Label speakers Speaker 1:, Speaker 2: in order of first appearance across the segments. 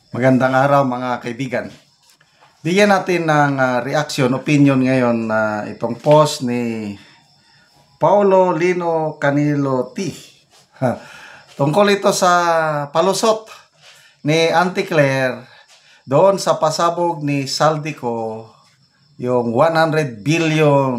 Speaker 1: Magandang araw mga kaibigan. Bigyan natin ng reaction, opinion ngayon na itong post ni Paulo Lino Canilo T. Tungkol ito sa palusot ni Auntie Claire doon sa pasabog ni Saldico, yung 100 billion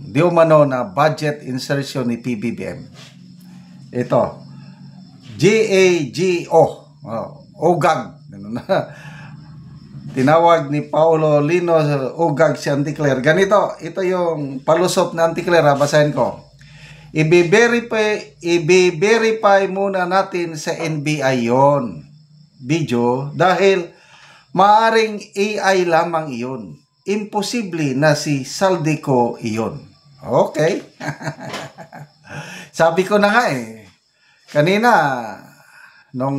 Speaker 1: di umano na budget insertion ni PBBM. Ito, GAGO, OGAG. Tinawag ni Paulo Lino OGAG si Auntie Claire. Ganito, ito yung palusot na Auntie Claire, basahin ko. I-verify muna natin sa NBI yon video dahil maaring AI lamang iyon. Imposible na si Saldico iyon. Okay. Sabi ko na nga kanina, nung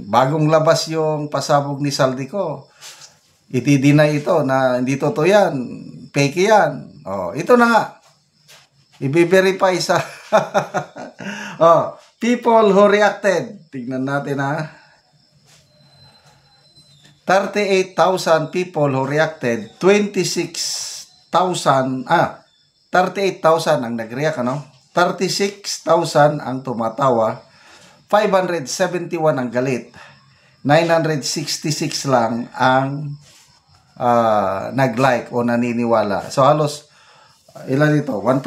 Speaker 1: bagong labas yung pasabog ni Saldico, itidinay ito na hindi totoo yan, fake yan. Ito na nga. I-verify sa people who reacted. Tignan natin 38,000 people who reacted, 38,000 ang nag-react, 36,000 ang tumatawa, 571 ang galit, 966 lang ang nag-like o naniniwala. So halos ilan ito? 1%?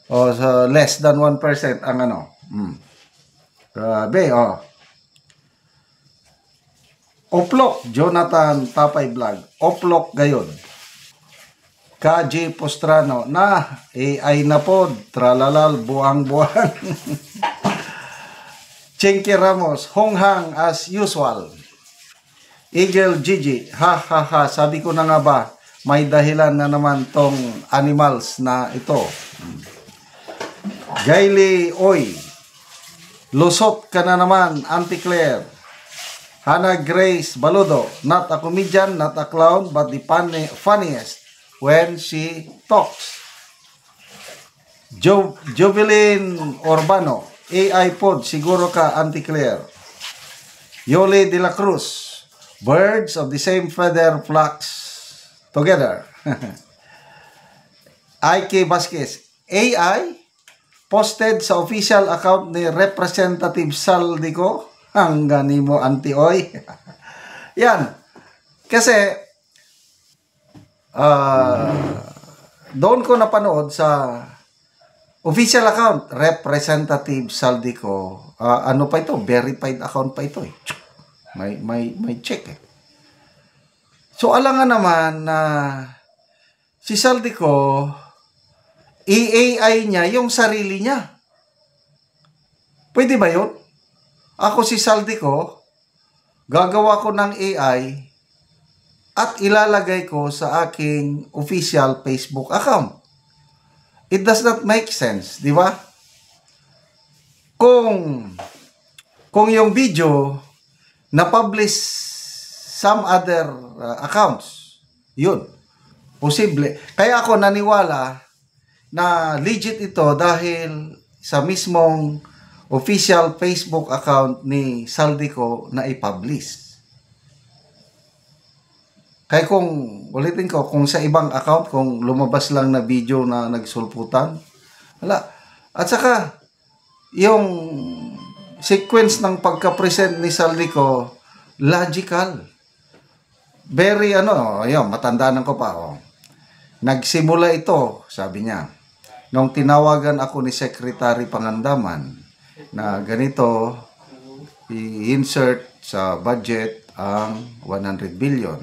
Speaker 1: O so less than 1% ang Grabe, Oplok, Jonathan Tapay Vlog. Oplok gayon. KJ Postrano na AI na pod, tralalal, buang-buang. Chinky Ramos, honghang as usual. Eagle Gigi, ha ha ha, sabi ko na nga ba, may dahilan na naman tong animals na ito. Gaily Oy, lusot ka na naman, Auntie Claire. Hannah Grace Baludo, not a comedian, not a clown, but the funniest when she talks. Jovelyn Urbano, AI pod, siguro ka, Auntie Claire. Yoli de la Cruz, birds of the same feather flocks together. Ike Vasquez, AI posted sa official account ni Representative Saldico. Ang gani mo, Auntie Oy. Yan. Kasi doon ko napanood sa official account, Representative Saldico. Ano pa ito? Verified account pa ito May check So alangan naman na si Saldico, i-AI niya yung sarili niya. Pwede ba yun? Ako si Saldico, gagawa ko ng AI at ilalagay ko sa aking official Facebook account. It does not make sense, di ba? Kung yung video na-publish some other accounts, yun, posible. Kaya ako naniwala na legit ito dahil sa mismong official Facebook account ni Saldico na i-publish. Kaya ulitin ko, kung sa ibang account, kung lumabas lang na video na nagsulputan, wala. At saka, yung sequence ng pagka-present ni Saldico, logical. Very, matandaan ko pa, Nagsimula ito, sabi niya, nung tinawagan ako ni Secretary Pangandaman, na ganito, i-insert sa budget ang 100 billion.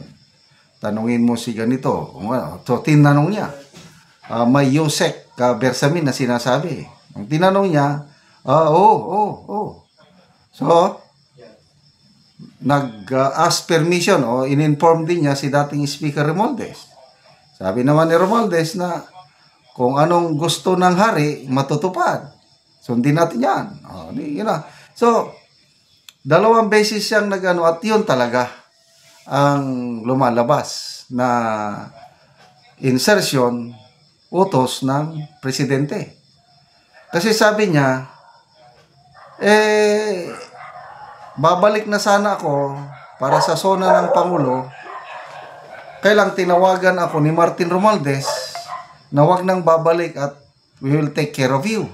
Speaker 1: Tanungin mo si ganito. So, tinanong niya. May Yusek Bersamin na sinasabi. Ang tinanong niya, So, nag-ask permission o in-inform din niya si dating Speaker Romualdez. Sabi naman ni Romualdez na kung anong gusto ng hari, matutupad. Sundin natin yan. So, dalawang beses siyang at yun talaga ang lumalabas na insertion, utos ng presidente. Kasi sabi niya, babalik na sana ako para sa zona ng Pangulo. Kailang tinawagan ako ni Martin Romualdez na wag nang babalik at we will take care of you.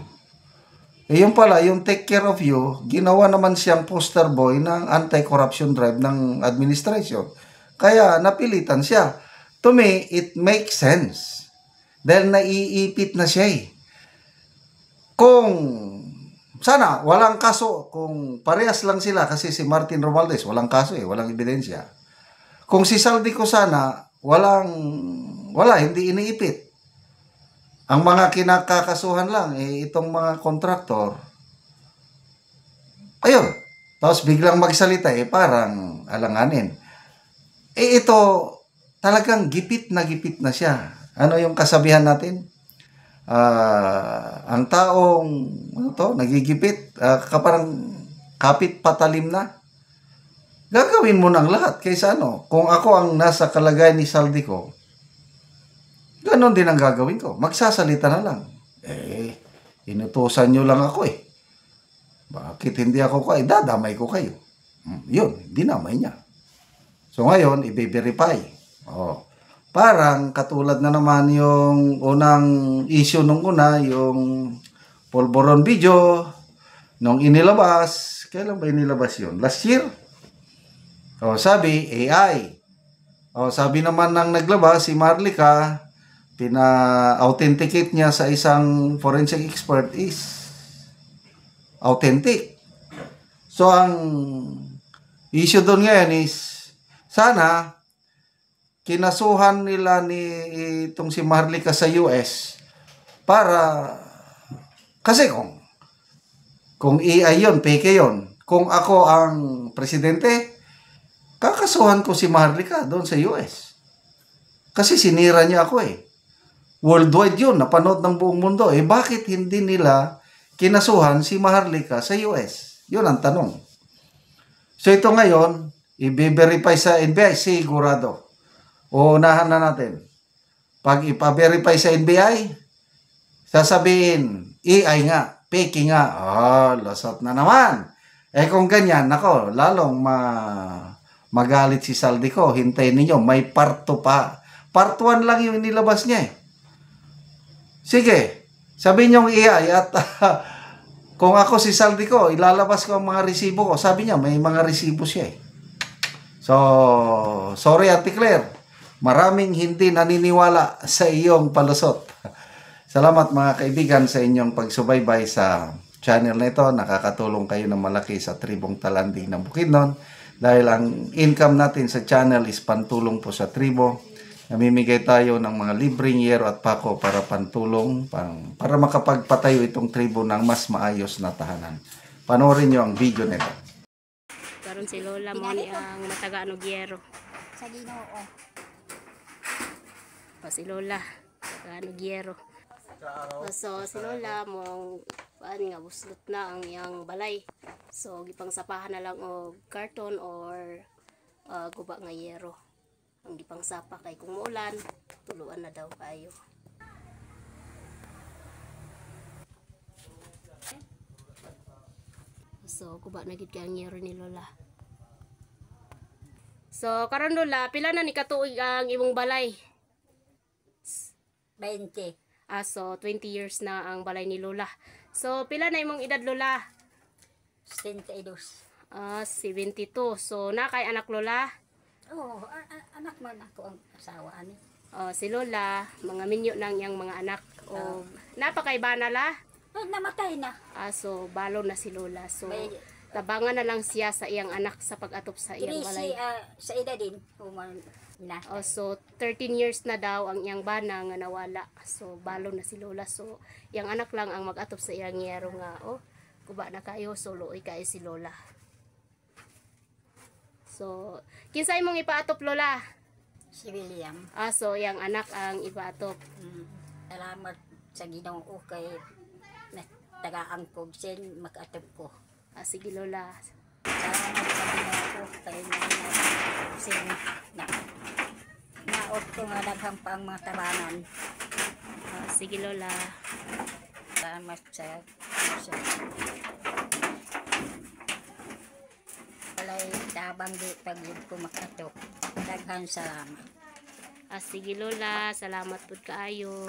Speaker 1: Eh yun pala, yung take care of you, ginawa naman siyang poster boy ng anti-corruption drive ng administration. Kaya napilitan siya. To me, it makes sense. Dahil naiipit na siya eh. Kung sana walang kaso, kung parehas lang sila, kasi si Martin Romualdez walang kaso eh, walang ebidensya. Kung si Saldico sana, hindi iniipit. Ang mga kinakakasuhan lang, eh, itong mga kontraktor, ayun, tapos biglang magsalita, eh, parang alanganin. Eh, ito, talagang gipit na siya. Ano yung kasabihan natin? Ang taong, nagigipit, parang kapit patalim na. Gagawin mo ng lahat, kaysa ano, kung ako ang nasa kalagayan ni Saldico, ganon din ang gagawin ko. Magsasalita na lang. Eh, inutusan nyo lang ako eh. Bakit hindi ako kayo? Dadamay ko kayo. Yun, dinamay niya. So ngayon, i-verify. Oh, parang katulad na naman yung unang issue nung una, yung Polvoron video, nung inilabas. Kailan ba inilabas yun? Last year? Oh, sabi, AI. Oh, sabi naman ng naglabas, si Marlica, pina-authenticate niya sa isang forensic expert is authentic. So, ang issue doon ngayon is, sana, kinasuhan nila itong si Marlica sa US para, kasi kung AI yun, peke yun. Kung ako ang presidente, kakasuhan ko si Marlica doon sa US. Kasi sinira niya ako eh. Worldwide yun, napanood ng buong mundo. Eh, bakit hindi nila kinasuhan si Maharlika sa US? Yun ang tanong. So, ito ngayon, i-verify sa NBI, sigurado. Uunahan na natin. Pag ipa-verify sa NBI, sasabihin, AI nga, fake nga. Lasot na naman. Eh, kung ganyan, nako, lalong magalit si Saldico. Hintayin ninyo, may part 2 pa. Part 1 lang yung nilabas niya eh. Sige, sabihin niyong AI at kung ako si Saldico, ilalabas ko ang mga resibo ko. Sabi niya, may mga resibo siya eh. So, sorry Ate Claire, maraming hindi naniniwala sa iyong palusot. Salamat mga kaibigan sa inyong pagsubaybay sa channel na ito. Nakakatulong kayo ng malaki sa tribong Talanding ng Bukidnon. Dahil ang income natin sa channel is pantulong po sa tribo. Namimigay tayo ng mga libreng yero at pako para pantulong, para makapagpatayo itong tribo ng mas maayos na tahanan. Panoorin nyo ang video nito.
Speaker 2: Karon si Lola mo ni ang mataga yero.
Speaker 3: Sa Ginoo.
Speaker 2: Si Lola, taga yero. So si Lola mong nga buslot na ang iyang balay. So gipang sapahan na lang og karton or guba nga yero. Ang gipang sapa kay kung muulan, tuluan na daw kayo. So guba na gid kay ang yero ni Lola. So karon Lola, pila na ni katuig ang imong balay?
Speaker 3: 20.
Speaker 2: So 20 years na ang balay ni Lola. So pila na imong edad Lola?
Speaker 3: 72.
Speaker 2: 72. So na kay anak Lola?
Speaker 3: Oh, anak man ako ang asawa ani.
Speaker 2: Si Lola, mga minyo nang yang mga anak. O napakay banala?
Speaker 3: Namatay na.
Speaker 2: So balo na si Lola. So
Speaker 3: May,
Speaker 2: tabangan na lang siya sa iyang anak sa pag-atop sa iyang balay.
Speaker 3: Sa edad din human na.
Speaker 2: So 13 years na daw ang iyang bana nga nawala. So balo na si Lola. So iyang anak lang ang mag-atop sa iyang yero nga. Kuba na kayo, so luoy kayo si Lola. So kinsa imong ipaatop Lola?
Speaker 3: Si William.
Speaker 2: So iyang anak ang ipaatop.
Speaker 3: Salamat sa Ginoo kay tagaan ko sin mag-atop ko.
Speaker 2: Sige Lola.
Speaker 3: Salamat sa Ginoo kay sin naot ko nga daghang pang mga tabanan.
Speaker 2: Sige Lola.
Speaker 3: Salamat sa walay tabang di pagyud ko makato. Daghan salamat.
Speaker 2: Sige Lola, salamat po kaayo.